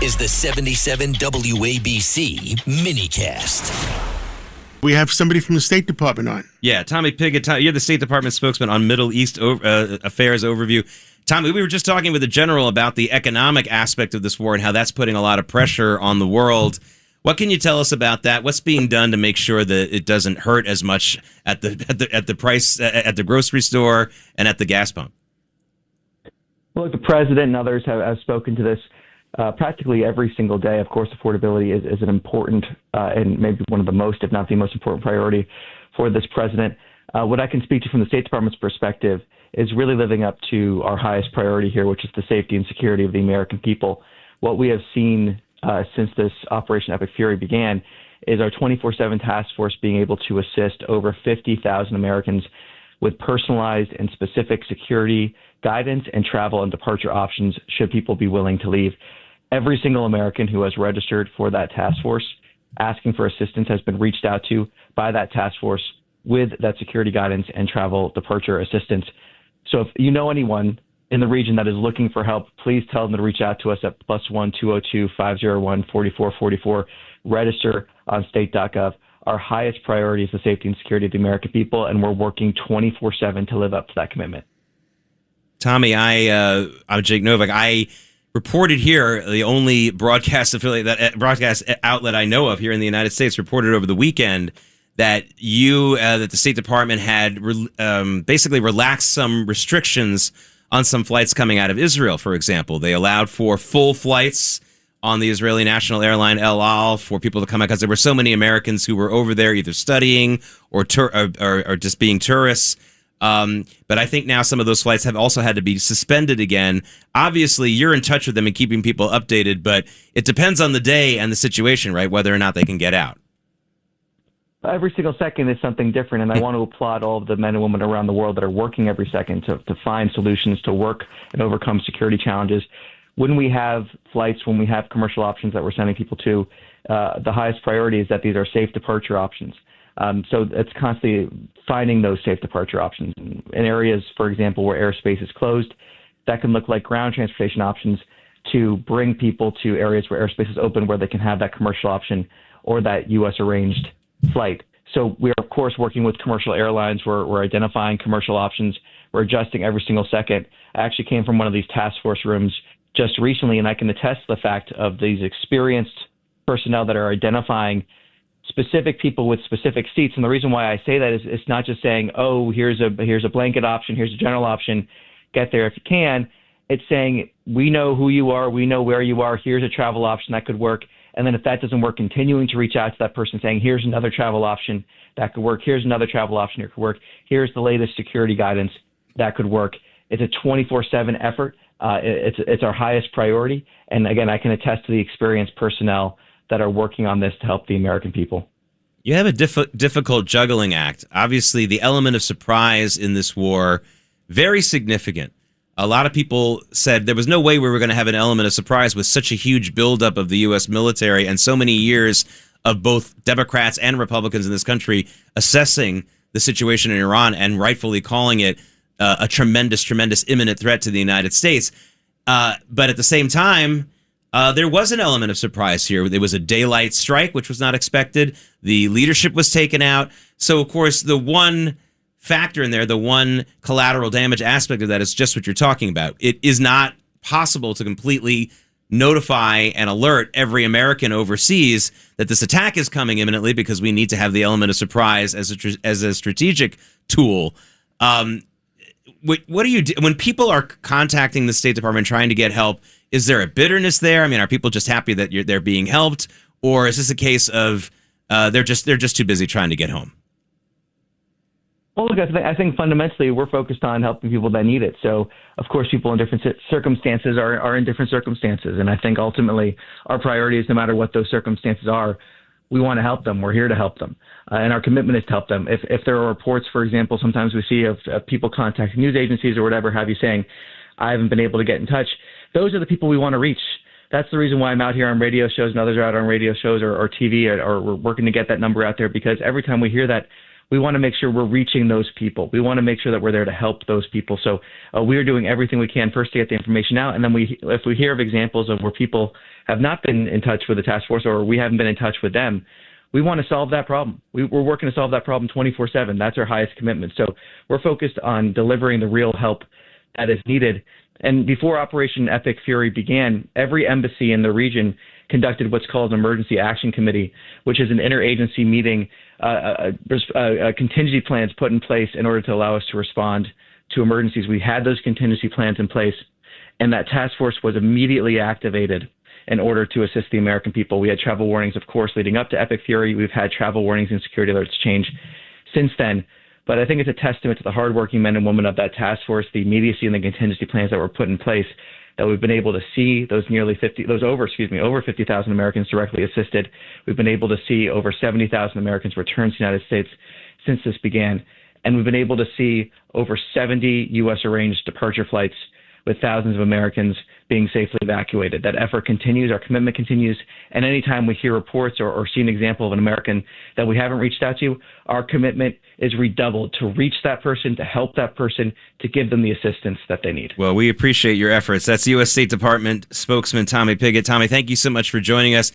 is the 77 WABC minicast. We have somebody from the State Department on. Yeah, Tommy Pigott, you're the State Department spokesman on Middle East Affairs Overview. Tommy, we were just talking with the general about the economic aspect of this war and how that's putting a lot of pressure on the world. What can you tell us about that? What's being done to make sure that it doesn't hurt as much at the price at the grocery store and at the gas pump? Well, the president and others have spoken to this practically every single day. Of course, affordability is an important and maybe one of the most, if not the most important priority for this president. What I can speak to from the State Department's perspective is really living up to our highest priority here, which is the safety and security of the American people. What we have seen since this Operation Epic Fury began is our 24/7 task force being able to assist over 50,000 Americans with personalized and specific security guidance and travel and departure options should people be willing to leave. Every single American who has registered for that task force asking for assistance has been reached out to by that task force with that security guidance and travel departure assistance. So if you know anyone in the region that is looking for help, please tell them to reach out to us at +1 202 501 4444. Register on state.gov. Our highest priority is the safety and security of the American people, and we're working 24/7 to live up to that commitment. Tommy, I'm Jake Novak. I reported here, the only broadcast outlet I know of here in the United States, reported over the weekend that that the State Department had basically relaxed some restrictions on some flights coming out of Israel, for example. They allowed for full flights on the Israeli national airline El Al for people to come out because there were so many Americans who were over there either studying or just being tourists. But I think now some of those flights have also had to be suspended again. Obviously, you're in touch with them and keeping people updated, but it depends on the day and the situation, right, whether or not they can get out. Every single second is something different, and I want to applaud all of the men and women around the world that are working every second to find solutions, to work and overcome security challenges. When we have flights, when we have commercial options that we're sending people to, the highest priority is that these are safe departure options. So it's constantly finding those safe departure options. In areas, for example, where airspace is closed, that can look like ground transportation options to bring people to areas where airspace is open, where they can have that commercial option or that U.S. arranged flight. So we're, of course, working with commercial airlines. We're identifying commercial options. We're adjusting every single second. I actually came from one of these task force rooms just recently, and I can attest to the fact of these experienced personnel that are identifying specific people with specific seats. And the reason why I say that is it's not just saying, oh, here's a blanket option, here's a general option, get there if you can. It's saying, we know who you are, we know where you are, here's a travel option that could work. And then if that doesn't work, continuing to reach out to that person saying, here's another travel option that could work, here's another travel option that could work, here's the latest security guidance that could work. It's a 24/7 effort. It's our highest priority. And again, I can attest to the experienced personnel that are working on this to help the American people. You have a difficult juggling act. Obviously, the element of surprise in this war, very significant. A lot of people said there was no way we were going to have an element of surprise with such a huge buildup of the U.S. military and so many years of both Democrats and Republicans in this country assessing the situation in Iran and rightfully calling it a tremendous imminent threat to the United States. But at the same time, there was an element of surprise here. There was a daylight strike, which was not expected. The leadership was taken out. So, of course, the one factor in there, the one collateral damage aspect of that is just what you're talking about. It is not possible to completely notify and alert every American overseas that this attack is coming imminently because we need to have the element of surprise as a strategic tool. What do you do when people are contacting the State Department trying to get help? Is there a bitterness there? I mean, are people just happy that they're being helped, or is this a case of they're just too busy trying to get home? Well, look, I think fundamentally we're focused on helping people that need it. So, of course, people in different circumstances are in different circumstances. And I think ultimately our priority is no matter what those circumstances are, we want to help them. We're here to help them. And our commitment is to help them. If there are reports, for example, sometimes we see of people contacting news agencies or whatever have you saying, I haven't been able to get in touch. Those are the people we want to reach. That's the reason why I'm out here on radio shows and others are out on radio shows or TV or we're working to get that number out there, because every time we hear that, we want to make sure we're reaching those people. We want to make sure that we're there to help those people. So we are doing everything we can first to get the information out, and then if we hear of examples of where people have not been in touch with the task force or we haven't been in touch with them, we want to solve that problem. We're working to solve that problem 24/7. That's our highest commitment. So we're focused on delivering the real help that is needed. And before Operation Epic Fury began, every embassy in the region conducted what's called an emergency action committee, which is an interagency meeting, contingency plans put in place in order to allow us to respond to emergencies. We had those contingency plans in place, and that task force was immediately activated in order to assist the American people. We had travel warnings, of course, leading up to Epic Fury. We've had travel warnings and security alerts change since then. But I think it's a testament to the hardworking men and women of that task force, the immediacy and the contingency plans that were put in place, that we've been able to see those over 50,000 Americans directly assisted. We've been able to see over 70,000 Americans return to the United States since this began. And we've been able to see over 70 U.S. arranged departure flights with thousands of Americans being safely evacuated. That effort continues, our commitment continues, and anytime we hear reports or see an example of an American that we haven't reached out to, our commitment is redoubled to reach that person, to help that person, to give them the assistance that they need. Well, we appreciate your efforts. That's U.S. State Department spokesman Tommy Pigott. Tommy, thank you so much for joining us.